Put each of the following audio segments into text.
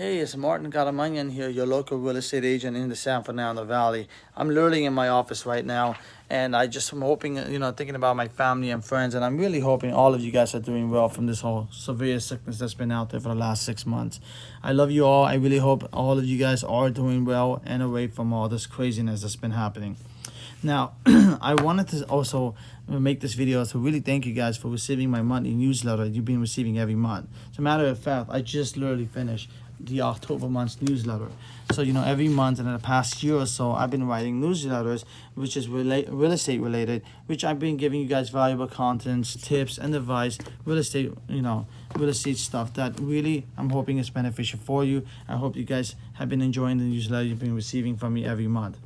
Hey, it's Martin Karamanyan here, your local real estate agent in the San Fernando Valley. I'm literally in my office right now, and I just am hoping, thinking about my family and friends, and I'm really hoping all of you guys are doing well from this whole severe sickness that's been out there for the last 6 months. I love you all. I really hope all of you guys are doing well and away from all this craziness that's been happening. Now, I wanted to also make this video to really thank you guys for receiving my monthly newsletter you've been receiving every month. As a matter of fact, I just literally finished the October month's newsletter. So, every month in the past year or so, I've been writing newsletters, which is real estate related, which I've been giving you guys valuable contents, tips, and advice, real estate stuff that really I'm hoping is beneficial for you. I hope you guys have been enjoying the newsletter you've been receiving from me every month.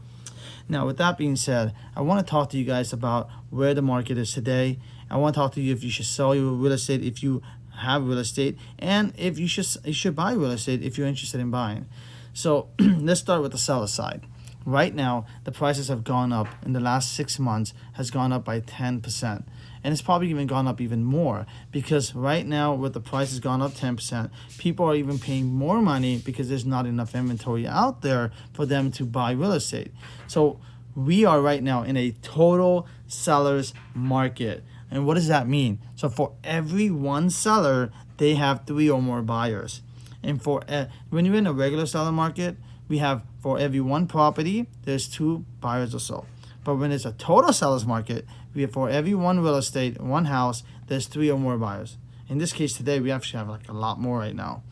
Now, with that being said, I want to talk to you guys about where the market is today. I want to talk to you if you should sell your real estate if you have real estate, and if you should buy real estate if you're interested in buying. So let's start with the seller side. Right now, the prices have gone up in the last 6 months, has gone up by 10%. And it's probably even gone up even more because right now, with the prices gone up 10%, people are even paying more money because there's not enough inventory out there for them to buy real estate. So we are right now in a total seller's market. And what does that mean? So for every one seller, they have 3 or more buyers. And for when you're in a regular seller market, we have for every one property, there's 2 buyers or so. But when it's a total seller's market, we have for every one real estate, one house, there's 3 or more buyers. In this case today, we actually have like a lot more right now.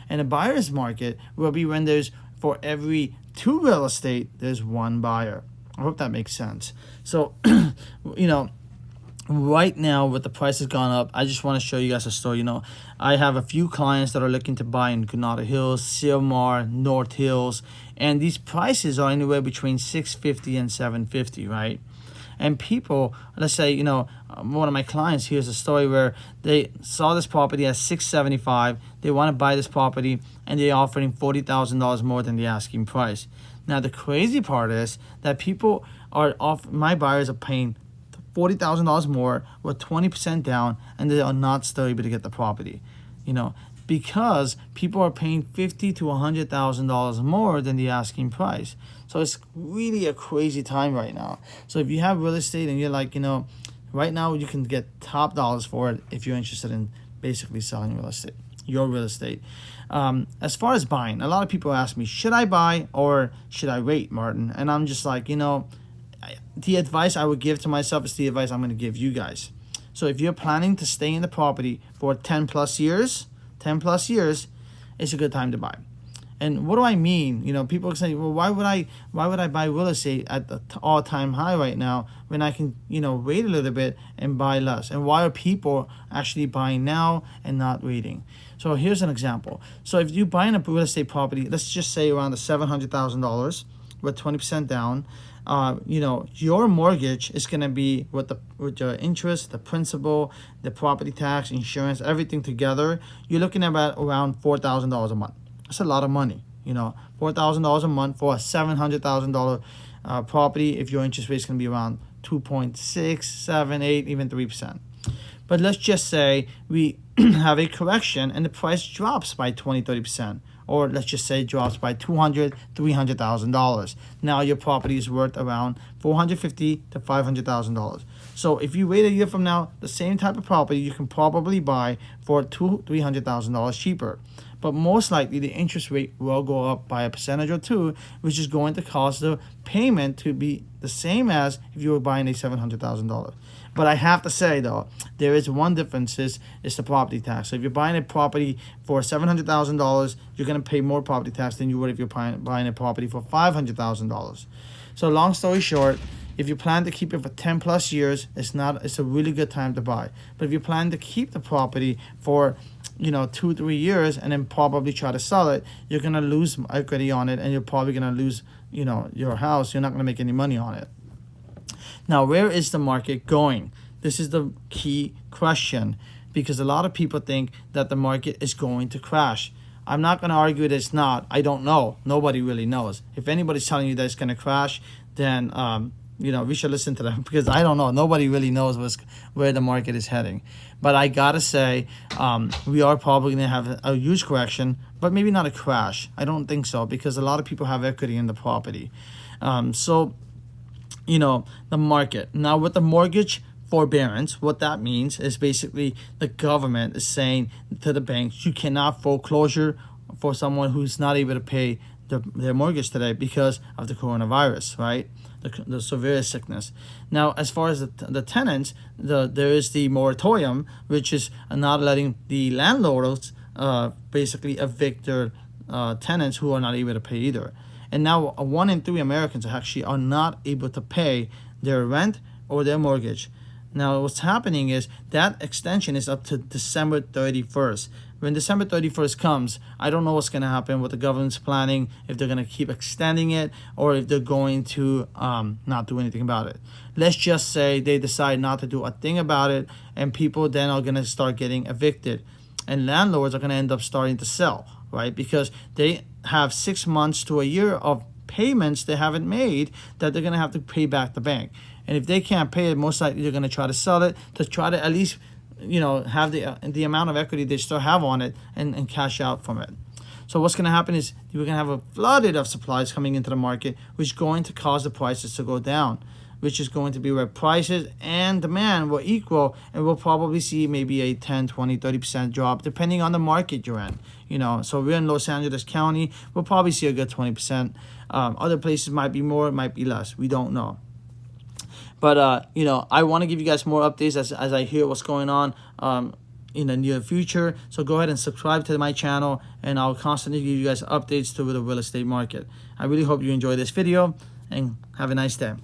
And a buyer's market will be when there's for every 2 real estate, there's 1 buyer. I hope that makes sense. So, right now with the prices gone up, I just want to show you guys a story. I have a few clients that are looking to buy in Granada Hills, Silmar, North Hills, and these prices are anywhere between $650 and $750, right? And people, let's say, one of my clients, here's a story where they saw this property at $675. They want to buy this property, and they're offering $40,000 more than the asking price. Now, the crazy part is that people my buyers are paying $40,000 more with 20% down, and they are not still able to get the property, because people are paying $50,000 to $100,000 more than the asking price. So it's really a crazy time right now. So if you have real estate and you're like, right now you can get top dollars for it if you're interested in basically selling your real estate. As far as buying, a lot of people ask me, should I buy or should I wait, Martin? And I'm just like, the advice I would give to myself is the advice I'm going to give you guys. So if you're planning to stay in the property for 10 plus years, it's a good time to buy. And what do I mean? People say, well, why would I buy real estate at the all-time high right now when I can, wait a little bit and buy less? And why are people actually buying now and not waiting? So here's an example. So if you're buying a real estate property, let's just say around the $700,000 with 20% down, your mortgage is going to be with your interest, the principal, the property tax, insurance, everything together. You're looking at about around $4,000 a month. That's a lot of money. $4,000 a month for a $700,000 property. If your interest rate is going to be around 2.6, 7, 8, even 3%. But let's just say we have a correction and the price drops by 20, 30%. Or let's just say it drops by $200,000, $300,000. Now your property is worth around $450,000 to $500,000. So if you wait a year from now, the same type of property you can probably buy for $200,000, $300,000 cheaper. But most likely the interest rate will go up by a percentage or 2, which is going to cause the payment to be the same as if you were buying a $700,000. But I have to say, though, there is one difference is the property tax. So if you're buying a property for $700,000, you're going to pay more property tax than you would if you're buying a property for $500,000. So long story short, if you plan to keep it for 10 plus years, it's a really good time to buy. But if you plan to keep the property for 2-3 years and then probably try to sell it, you're going to lose equity on it, and you're probably going to lose your house. You're not going to make any money on it. Now, where is the market going? This is the key question, because a lot of people think that the market is going to crash. I'm not going to argue that it's not. I don't know. Nobody really knows. If anybody's telling you that it's going to crash, then we should listen to them because I don't know. Nobody really knows where the market is heading. But I gotta say, we are probably gonna have a huge correction, but maybe not a crash. I don't think so because a lot of people have equity in the property. So, the market now with the mortgage forbearance, what that means is basically the government is saying to the banks, you cannot foreclosure for someone who's not able to pay their mortgage today because of the coronavirus, right? The severe sickness. Now, as far as the tenants, there is the moratorium, which is not letting the landlords basically evict their tenants who are not able to pay either. And now 1 in 3 Americans actually are not able to pay their rent or their mortgage. Now, what's happening is that extension is up to December 31st. When December 31st comes, I don't know what's going to happen, what the government's planning, if they're going to keep extending it or if they're going to not do anything about it. Let's just say they decide not to do a thing about it and people then are going to start getting evicted. And landlords are going to end up starting to sell, right? Because they have 6 months to a year of payments they haven't made that they're going to have to pay back the bank. And if they can't pay it, most likely they're going to try to sell it to try to at least, have the amount of equity they still have on it and cash out from it. So what's going to happen is we're going to have a flooded of supplies coming into the market, which is going to cause the prices to go down, which is going to be where prices and demand will equal, and we'll probably see maybe a 10, 20, 30% drop depending on the market you're in. So we're in Los Angeles County, we'll probably see a good 20%. Other places might be more, it might be less. We don't know. But, I want to give you guys more updates as I hear what's going on in the near future. So go ahead and subscribe to my channel, and I'll constantly give you guys updates to the real estate market. I really hope you enjoy this video, and have a nice day.